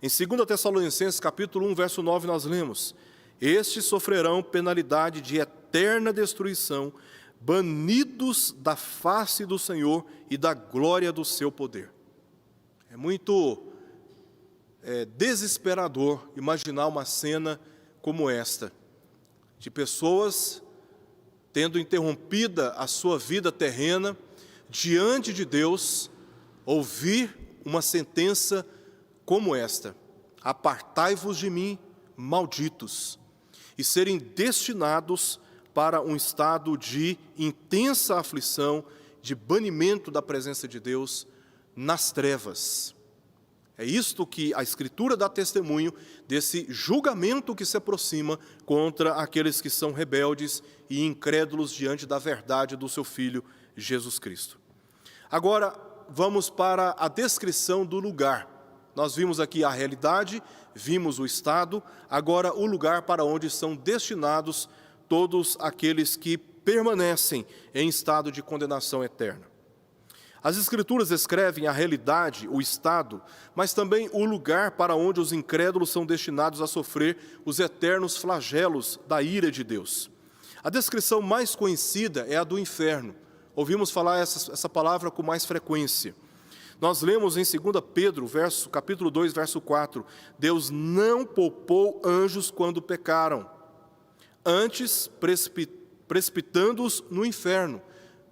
Em 2 Tessalonicenses, capítulo 1, verso 9, nós lemos: estes sofrerão penalidade de eterna destruição, banidos da face do Senhor e da glória do seu poder. É muito desesperador imaginar uma cena como esta, de pessoas tendo interrompida a sua vida terrena, diante de Deus, ouvir uma sentença como esta: apartai-vos de mim, malditos, e serem destinados para um estado de intensa aflição, de banimento da presença de Deus nas trevas. É isto que a Escritura dá testemunho desse julgamento que se aproxima contra aqueles que são rebeldes e incrédulos diante da verdade do seu Filho, Jesus Cristo. Agora, vamos para a descrição do lugar. Nós vimos aqui a realidade, vimos o estado, agora o lugar para onde são destinados todos aqueles que permanecem em estado de condenação eterna. As Escrituras descrevem a realidade, o estado, mas também o lugar para onde os incrédulos são destinados a sofrer os eternos flagelos da ira de Deus. A descrição mais conhecida é a do inferno. Ouvimos falar essa palavra com mais frequência. Nós lemos em 2 Pedro, capítulo 2, verso 4, Deus não poupou anjos quando pecaram, antes precipitando-os no inferno.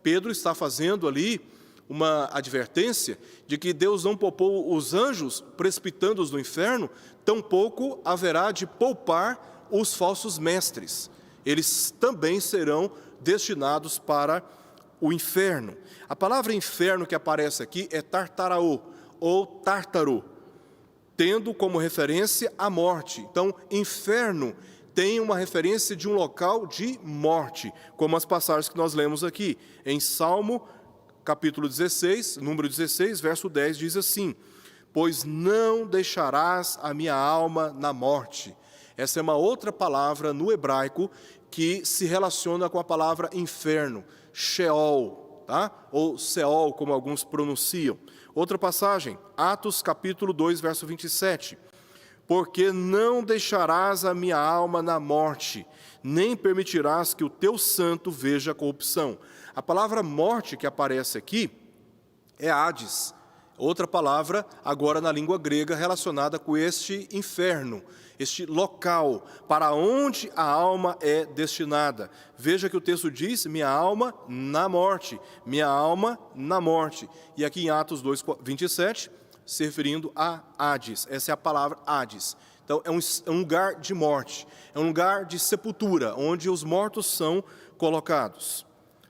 Pedro está fazendo ali uma advertência de que Deus não poupou os anjos, precipitando-os no inferno, tampouco haverá de poupar os falsos mestres. Eles também serão destinados para o inferno. A palavra inferno que aparece aqui é tartaraô, ou tártaro, tendo como referência a morte. Então, inferno tem uma referência de um local de morte, como as passagens que nós lemos aqui. Em Salmo, capítulo 16, número 16, verso 10, diz assim: pois não deixarás a minha alma na morte. Essa é uma outra palavra no hebraico que se relaciona com a palavra inferno, Sheol, tá? Ou Seol, como alguns pronunciam. Outra passagem, Atos capítulo 2, verso 27. Porque não deixarás a minha alma na morte, nem permitirás que o teu santo veja a corrupção. A palavra morte que aparece aqui é Hades, outra palavra agora na língua grega relacionada com este inferno, este local para onde a alma é destinada. Veja que o texto diz, minha alma na morte, minha alma na morte. E aqui em Atos 2, 27, se referindo a Hades, essa é a palavra Hades. Então é um lugar de morte, é um lugar de sepultura, onde os mortos são colocados.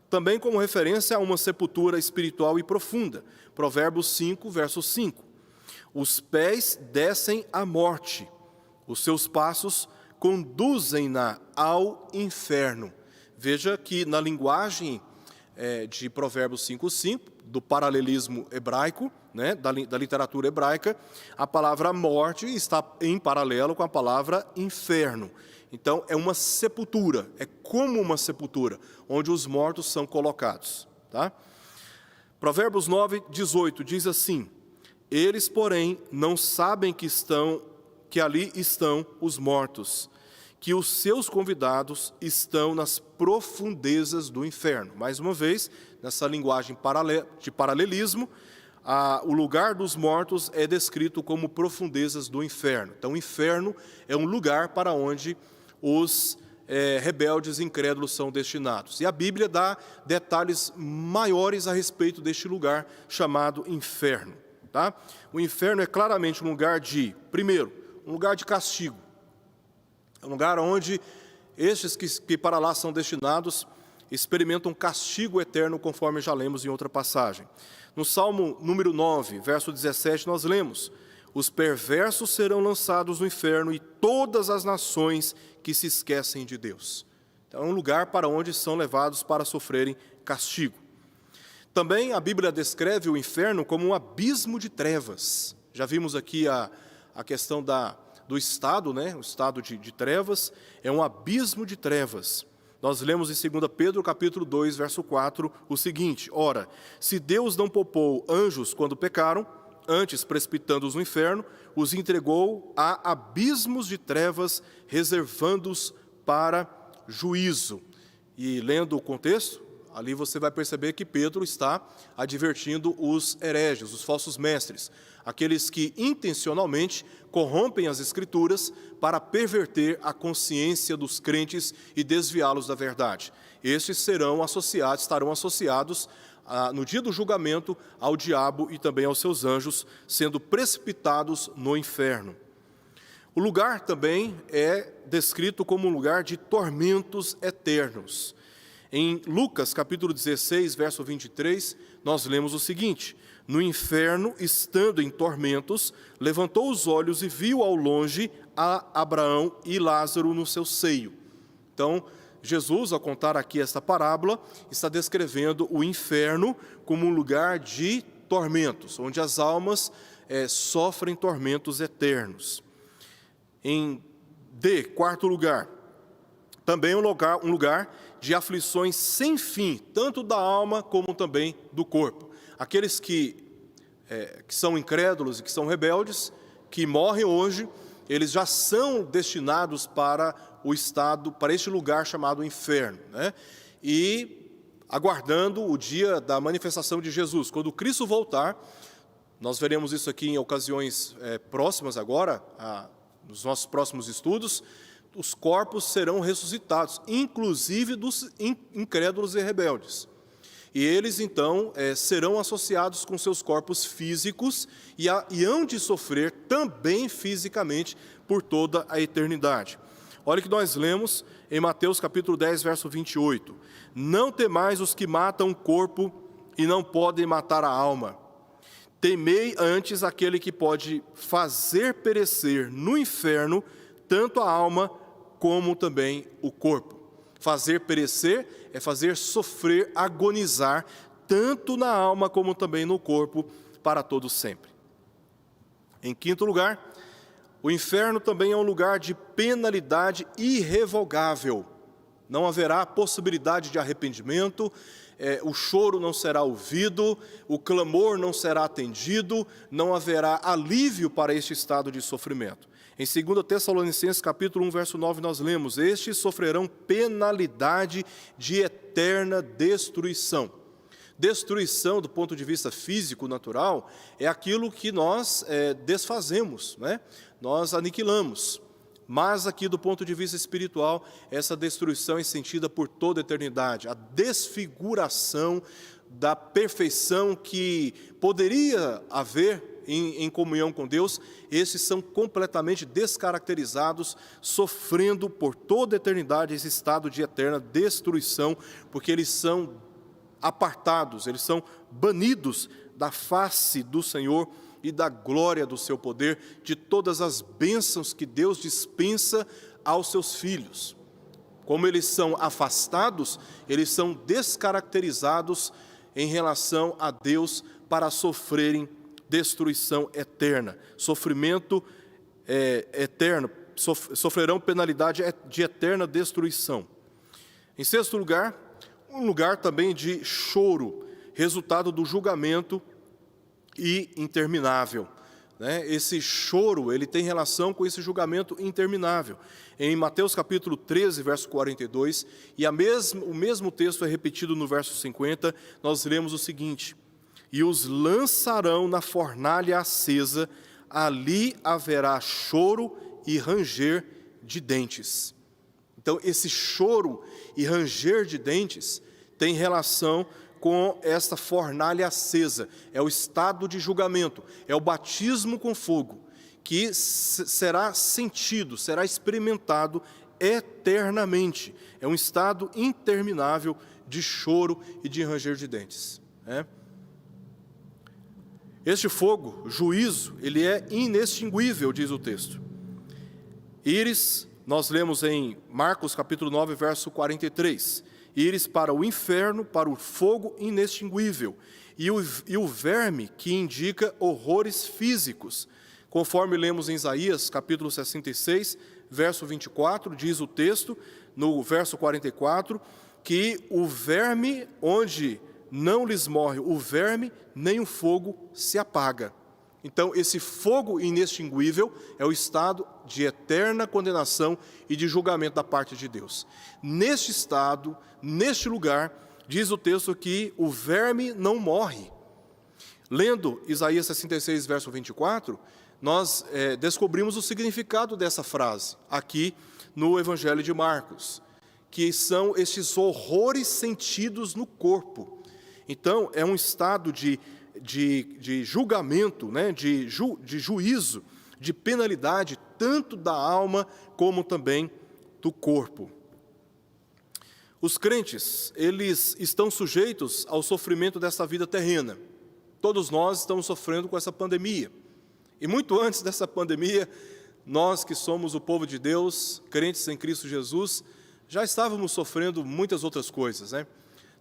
Também como referência a uma sepultura espiritual e profunda. Provérbios 5, verso 5. Os pés descem à morte, os seus passos conduzem-na ao inferno. Veja que na linguagem de Provérbios 5:5, do paralelismo hebraico, né, da literatura hebraica, a palavra morte está em paralelo com a palavra inferno. Então, é uma sepultura, é como uma sepultura, onde os mortos são colocados. Tá? Provérbios 9:18 diz assim: eles, porém, não sabem que ali estão os mortos, que os seus convidados estão nas profundezas do inferno. Mais uma vez, nessa linguagem de paralelismo, o lugar dos mortos é descrito como profundezas do inferno. Então, o inferno é um lugar para onde os rebeldes incrédulos são destinados. E a Bíblia dá detalhes maiores a respeito deste lugar chamado inferno. Tá? O inferno é claramente um lugar primeiro, um lugar de castigo. É um lugar onde estes que para lá são destinados experimentam castigo eterno, conforme já lemos em outra passagem. No Salmo número 9, verso 17, nós lemos: os perversos serão lançados no inferno e todas as nações que se esquecem de Deus. Então, é um lugar para onde são levados para sofrerem castigo. Também a Bíblia descreve o inferno como um abismo de trevas. Já vimos aqui a questão do estado, né? O estado de trevas, é um abismo de trevas. Nós lemos em 2 Pedro, capítulo 2, verso 4, o seguinte: ora, se Deus não poupou anjos quando pecaram, antes precipitando-os no inferno, os entregou a abismos de trevas, reservando-os para juízo. E lendo o contexto, ali você vai perceber que Pedro está advertindo os hereges, os falsos mestres, aqueles que intencionalmente corrompem as Escrituras para perverter a consciência dos crentes e desviá-los da verdade. Estes estarão associados no dia do julgamento ao diabo e também aos seus anjos, sendo precipitados no inferno. O lugar também é descrito como um lugar de tormentos eternos. Em Lucas, capítulo 16, verso 23, nós lemos o seguinte: no inferno, estando em tormentos, levantou os olhos e viu ao longe a Abraão e Lázaro no seu seio. Então, Jesus, ao contar aqui esta parábola, está descrevendo o inferno como um lugar de tormentos, onde as almas sofrem tormentos eternos. Em quarto lugar, também um lugar de aflições sem fim, tanto da alma como também do corpo. Aqueles que são incrédulos e que são rebeldes, que morrem hoje, eles já são destinados para este lugar chamado inferno, né? E aguardando o dia da manifestação de Jesus, quando Cristo voltar, Nós veremos isso aqui em ocasiões próximas agora, nos nossos próximos estudos. Os corpos serão ressuscitados, inclusive dos incrédulos e rebeldes. E eles, então, serão associados com seus corpos físicos e hão de sofrer também fisicamente por toda a eternidade. Olha o que nós lemos em Mateus capítulo 10, verso 28. Não temais os que matam o corpo e não podem matar a alma. Temei antes aquele que pode fazer perecer no inferno tanto a alma como também o corpo. Fazer perecer é fazer sofrer, agonizar, tanto na alma como também no corpo, para todo sempre. Em quinto lugar, o inferno também é um lugar de penalidade irrevogável. Não haverá possibilidade de arrependimento, o choro não será ouvido, o clamor não será atendido, não haverá alívio para este estado de sofrimento. Em 2 Tessalonicenses, capítulo 1, verso 9, nós lemos: estes sofrerão penalidade de eterna destruição. Destruição, do ponto de vista físico, natural, é aquilo que nós desfazemos, né? Nós aniquilamos. Mas aqui, do ponto de vista espiritual, essa destruição é sentida por toda a eternidade. A desfiguração da perfeição que poderia haver em comunhão com Deus, esses são completamente descaracterizados, sofrendo por toda a eternidade esse estado de eterna destruição, porque eles são apartados, eles são banidos da face do Senhor e da glória do seu poder, de todas as bênçãos que Deus dispensa aos seus filhos. Como eles são afastados, eles são descaracterizados em relação a Deus para sofrerem destruição eterna, sofrimento eterno, sofrerão penalidade de eterna destruição. Em sexto lugar, um lugar também de choro, resultado do julgamento e interminável. Esse choro, ele tem relação com esse julgamento interminável. Em Mateus capítulo 13, verso 42, e o mesmo texto é repetido no verso 50, nós lemos o seguinte: e os lançarão na fornalha acesa, ali haverá choro e ranger de dentes. Então, esse choro e ranger de dentes tem relação com esta fornalha acesa. É o estado de julgamento, é o batismo com fogo, que será sentido, será experimentado eternamente. É um estado interminável de choro e de ranger de dentes. Este fogo, juízo, ele é inextinguível, diz o texto. Íris, nós lemos em Marcos capítulo 9, verso 43, íris para o inferno, para o fogo inextinguível, e o verme, que indica horrores físicos. Conforme lemos em Isaías capítulo 66, verso 24, diz o texto, no verso 44, que o verme, onde não lhes morre o verme, nem o fogo se apaga. Então, esse fogo inextinguível é o estado de eterna condenação e de julgamento da parte de Deus. Neste estado, neste lugar, diz o texto que o verme não morre. Lendo Isaías 66, verso 24, nós descobrimos o significado dessa frase, aqui no Evangelho de Marcos, que são estes horrores sentidos no corpo. Então, é um estado de julgamento, de juízo, de penalidade, tanto da alma como também do corpo. Os crentes, eles estão sujeitos ao sofrimento dessa vida terrena. Todos nós estamos sofrendo com essa pandemia. E muito antes dessa pandemia, nós que somos o povo de Deus, crentes em Cristo Jesus, já estávamos sofrendo muitas outras coisas,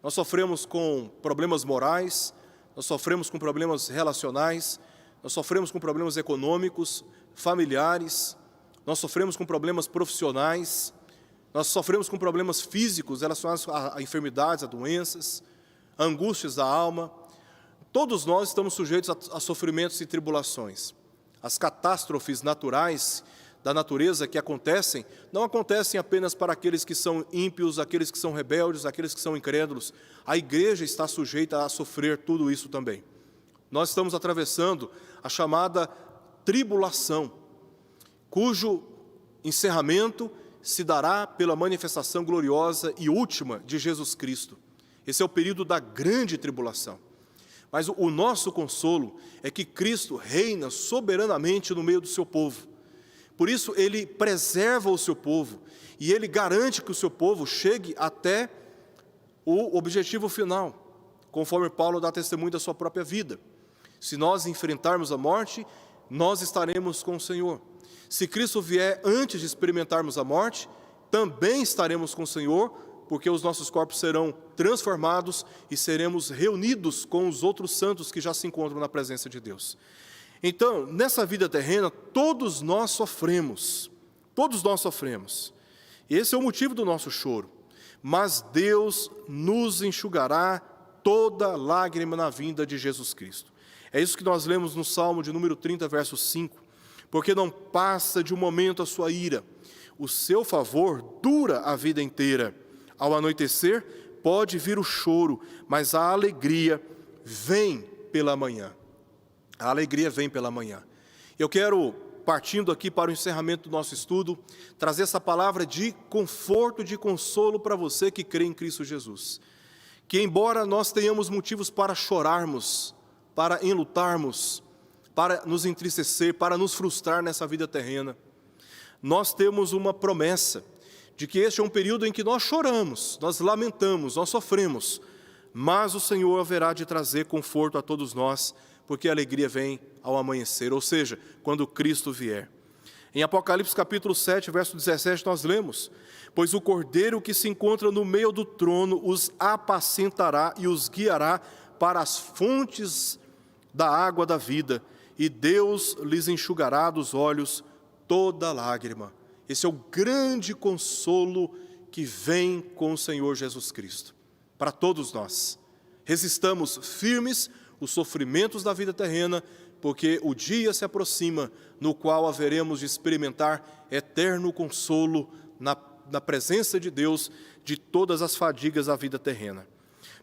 Nós sofremos com problemas morais, nós sofremos com problemas relacionais, nós sofremos com problemas econômicos, familiares, nós sofremos com problemas profissionais, nós sofremos com problemas físicos relacionados a enfermidades, a doenças, a angústias da alma. Todos nós estamos sujeitos a sofrimentos e tribulações. As catástrofes naturais da natureza que acontecem, não acontecem apenas para aqueles que são ímpios, aqueles que são rebeldes, aqueles que são incrédulos. A igreja está sujeita a sofrer tudo isso também. nós estamos atravessando a chamada tribulação, cujo encerramento se dará pela manifestação gloriosa e última de Jesus Cristo. Esse é o período da grande tribulação. Mas o nosso consolo é que Cristo reina soberanamente no meio do seu povo. Por isso, Ele preserva o seu povo e Ele garante que o seu povo chegue até o objetivo final, conforme Paulo dá testemunho da sua própria vida. Se nós enfrentarmos a morte, nós estaremos com o Senhor. Se Cristo vier antes de experimentarmos a morte, também estaremos com o Senhor, porque os nossos corpos serão transformados e seremos reunidos com os outros santos que já se encontram na presença de Deus. Então, nessa vida terrena, todos nós sofremos. Esse é o motivo do nosso choro. Mas Deus nos enxugará toda lágrima na vinda de Jesus Cristo. É isso que nós lemos no Salmo de número 30, verso 5. Porque não passa de um momento a sua ira. O seu favor dura a vida inteira. Ao anoitecer, pode vir o choro, mas a alegria vem pela manhã. A alegria vem pela manhã. Eu quero, partindo aqui para o encerramento do nosso estudo, trazer essa palavra de conforto, de consolo para você que crê em Cristo Jesus. Que embora nós tenhamos motivos para chorarmos, para enlutarmos, para nos entristecer, para nos frustrar nessa vida terrena, nós temos uma promessa de que este é um período em que nós choramos, nós lamentamos, nós sofremos, mas o Senhor haverá de trazer conforto a todos nós, porque a alegria vem ao amanhecer, ou seja, quando Cristo vier. Em Apocalipse capítulo 7, verso 17, nós lemos: pois o Cordeiro que se encontra no meio do trono os apacentará e os guiará para as fontes da água da vida, e Deus lhes enxugará dos olhos toda lágrima. Esse é o grande consolo que vem com o Senhor Jesus Cristo. Para todos nós, resistamos firmes os sofrimentos da vida terrena, porque o dia se aproxima no qual haveremos de experimentar eterno consolo na presença de Deus de todas as fadigas da vida terrena.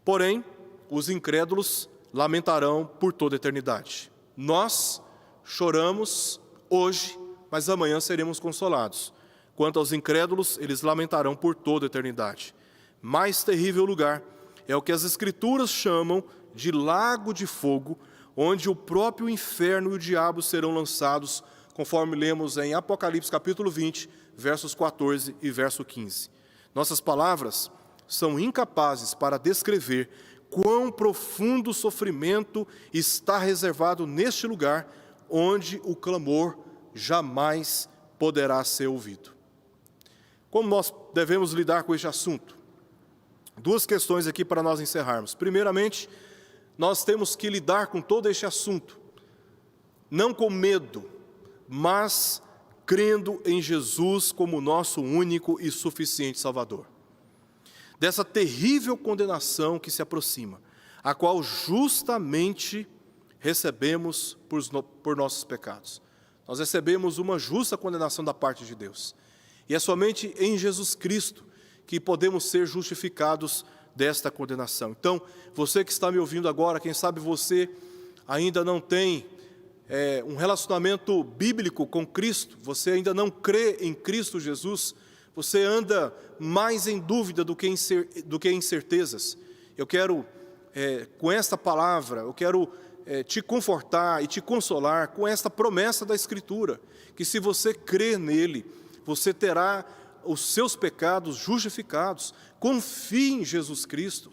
Porém, os incrédulos lamentarão por toda a eternidade. Nós choramos hoje, mas amanhã seremos consolados. Quanto aos incrédulos, eles lamentarão por toda a eternidade. Mais terrível lugar é o que as Escrituras chamam de lago de fogo, onde o próprio inferno e o diabo serão lançados, conforme lemos em Apocalipse capítulo 20, versos 14 e verso 15. Nossas palavras são incapazes para descrever quão profundo sofrimento está reservado neste lugar, onde o clamor jamais poderá ser ouvido. Como nós devemos lidar com este assunto? Duas questões aqui para nós encerrarmos. Primeiramente, nós temos que lidar com todo este assunto, não com medo, mas crendo em Jesus como nosso único e suficiente Salvador. Dessa terrível condenação que se aproxima, a qual justamente recebemos por nossos pecados. Nós recebemos uma justa condenação da parte de Deus. E é somente em Jesus Cristo que podemos ser justificados desta condenação. Então, você que está me ouvindo agora, quem sabe você ainda não tem um relacionamento bíblico com Cristo, você ainda não crê em Cristo Jesus, você anda mais em dúvida do que em incertezas. Eu quero, com esta palavra, eu quero te confortar e te consolar com esta promessa da Escritura, que se você crer nele, você terá os seus pecados justificados. Confie em Jesus Cristo,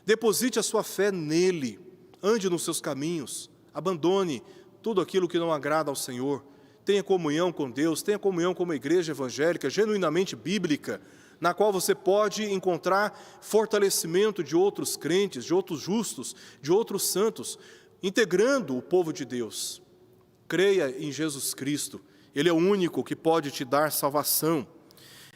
deposite a sua fé nele, ande nos seus caminhos, abandone tudo aquilo que não agrada ao Senhor, tenha comunhão com Deus, tenha comunhão com uma igreja evangélica genuinamente bíblica, na qual você pode encontrar fortalecimento de outros crentes, de outros justos, de outros santos, integrando o povo de Deus. Creia em Jesus Cristo, Ele é o único que pode te dar salvação.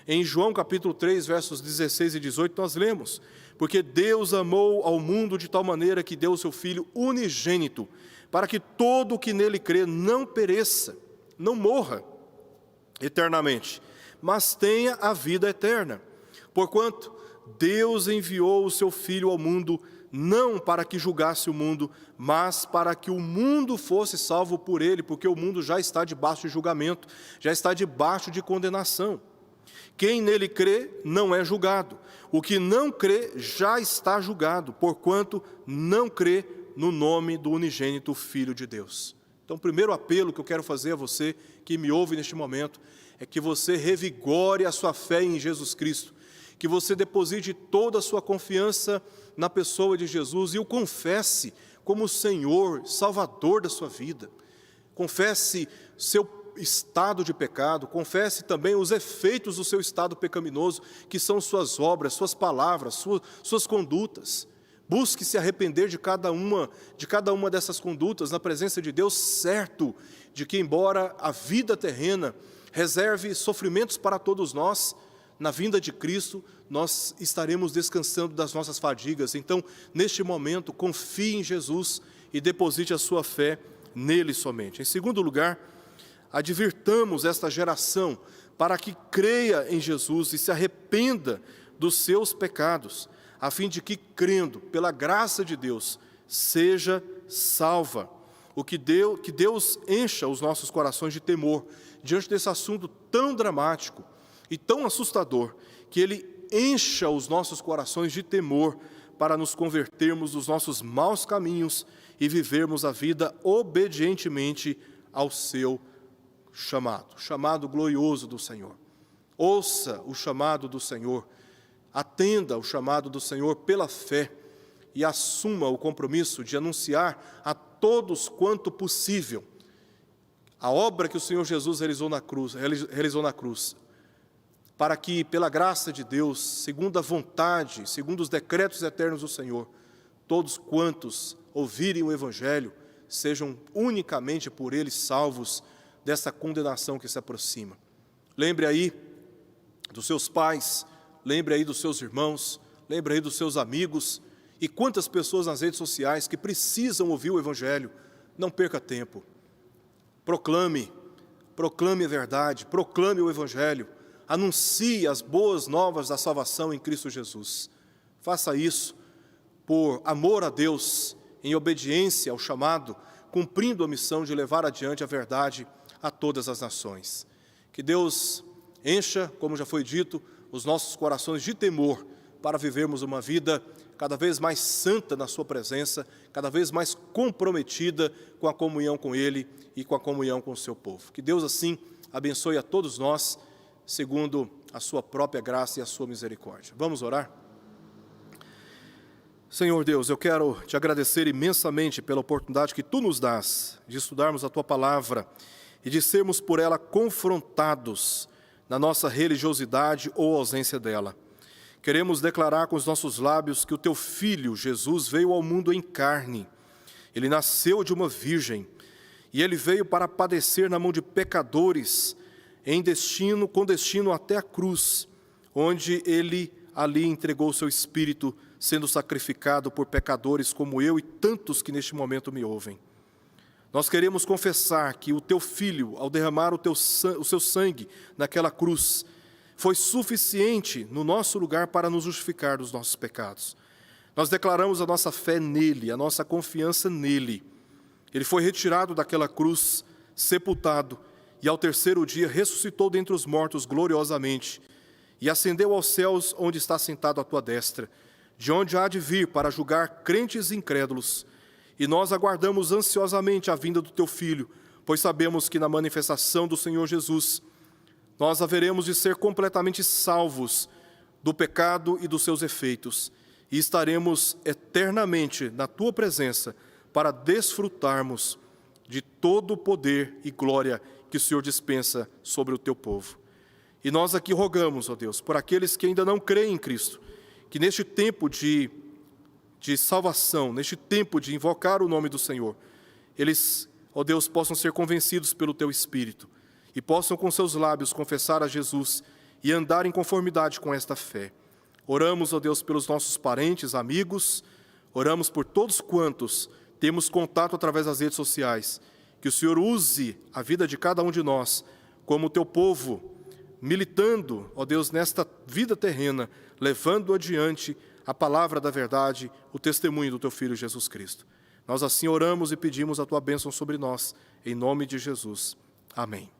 Em João capítulo 3, versos 16 e 18, nós lemos: porque Deus amou ao mundo de tal maneira que deu o seu Filho unigênito, para que todo o que nele crê não pereça, não morra eternamente, mas tenha a vida eterna. Porquanto Deus enviou o seu Filho ao mundo, não para que julgasse o mundo, mas para que o mundo fosse salvo por ele, porque o mundo já está debaixo de julgamento, já está debaixo de condenação. Quem nele crê não é julgado. O que não crê já está julgado, porquanto não crê no nome do unigênito Filho de Deus. Então, o primeiro apelo que eu quero fazer a você que me ouve neste momento é que você revigore a sua fé em Jesus Cristo, que você deposite toda a sua confiança na pessoa de Jesus e o confesse como Senhor, Salvador da sua vida. Confesse seu estado de pecado, confesse também os efeitos do seu estado pecaminoso, que são suas obras, suas palavras, suas condutas. Busque se arrepender de cada uma dessas condutas na presença de Deus, certo de que, embora a vida terrena reserve sofrimentos para todos nós, na vinda de Cristo, nós estaremos descansando das nossas fadigas. Então, neste momento, confie em Jesus e deposite a sua fé nele somente. Em segundo lugar, advirtamos esta geração para que creia em Jesus e se arrependa dos seus pecados, a fim de que, crendo pela graça de Deus, seja salva. Que Deus encha os nossos corações de temor diante desse assunto tão dramático e tão assustador, que Ele encha os nossos corações de temor para nos convertermos dos nossos maus caminhos e vivermos a vida obedientemente ao seu chamado glorioso do Senhor. Ouça o chamado do Senhor, atenda ao chamado do Senhor pela fé e assuma o compromisso de anunciar a todos quanto possível a obra que o Senhor Jesus realizou na cruz, para que, pela graça de Deus, segundo a vontade, segundo os decretos eternos do Senhor, todos quantos ouvirem o Evangelho sejam unicamente por Ele salvos dessa condenação que se aproxima. Lembre aí dos seus pais, lembre aí dos seus irmãos, lembre aí dos seus amigos e quantas pessoas nas redes sociais que precisam ouvir o Evangelho. Não perca tempo. Proclame a verdade, proclame o Evangelho, anuncie as boas novas da salvação em Cristo Jesus. Faça isso por amor a Deus, em obediência ao chamado, cumprindo a missão de levar adiante a verdade a todas as nações. Que Deus encha, como já foi dito, os nossos corações de temor para vivermos uma vida cada vez mais santa na sua presença, cada vez mais comprometida com a comunhão com Ele e com a comunhão com o seu povo. Que Deus assim abençoe a todos nós, segundo a sua própria graça e a sua misericórdia. Vamos orar? Senhor Deus, eu quero te agradecer imensamente pela oportunidade que Tu nos dás de estudarmos a Tua palavra e de sermos por ela confrontados na nossa religiosidade ou ausência dela. Queremos declarar com os nossos lábios que o Teu Filho, Jesus, veio ao mundo em carne. Ele nasceu de uma virgem e Ele veio para padecer na mão de pecadores, com destino até a cruz, onde Ele ali entregou o Seu Espírito, sendo sacrificado por pecadores como eu e tantos que neste momento me ouvem. Nós queremos confessar que o Teu Filho, ao derramar o Seu sangue naquela cruz, foi suficiente no nosso lugar para nos justificar dos nossos pecados. Nós declaramos a nossa fé nele, a nossa confiança nele. Ele foi retirado daquela cruz, sepultado, e ao terceiro dia ressuscitou dentre os mortos gloriosamente, e ascendeu aos céus onde está sentado à tua destra, de onde há de vir para julgar crentes e incrédulos. E nós aguardamos ansiosamente a vinda do teu Filho, pois sabemos que na manifestação do Senhor Jesus, nós haveremos de ser completamente salvos do pecado e dos seus efeitos, e estaremos eternamente na tua presença para desfrutarmos de todo o poder e glória que o Senhor dispensa sobre o teu povo. E nós aqui rogamos, ó Deus, por aqueles que ainda não creem em Cristo, que neste tempo de salvação, neste tempo de invocar o nome do Senhor, eles, ó Deus, possam ser convencidos pelo teu Espírito e possam com seus lábios confessar a Jesus e andar em conformidade com esta fé. Oramos, ó Deus, pelos nossos parentes, amigos, oramos por todos quantos temos contato através das redes sociais, que o Senhor use a vida de cada um de nós como o teu povo militando, ó Deus, nesta vida terrena, levando adiante a palavra da verdade, o testemunho do Teu Filho Jesus Cristo. Nós assim oramos e pedimos a Tua bênção sobre nós, em nome de Jesus. Amém.